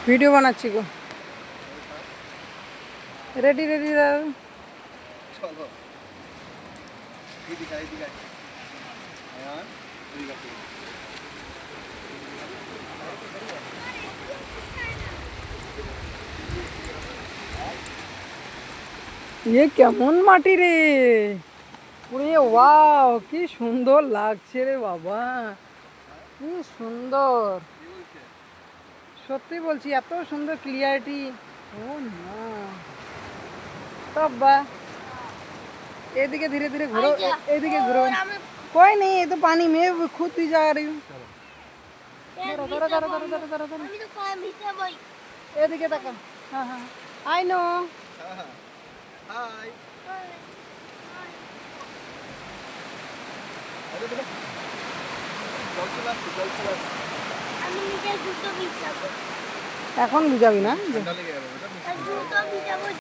Video বানাচ্ছি গো। Ready ready দাদা। চলো এদিকে এদিকে হ্যাঁ এদিকে এ কেমন মাটি রে, ওরে ওয়াও কি সুন্দর লাগছে রে বাবা, কি সুন্দর, সত্যি বলছি এত সুন্দর ক্লিয়ারিটি। ও না तब एदिके धीरे धीरे घुरो, एदिके घुरो। कोई नहीं, ये तो पानी में खुद ही जा रही हूँ। धरो धरो धरो धरो धरो धरो धरो, एदिके तक। हाँ हाँ आई नो। হাই আরে বেটা জল চলে আসছে আমি নিজে জুতো ভিজাবো। এখন বুঝাবি না? ঠান্ডা লেগে গেল বেটা জুতো ভিজাবো।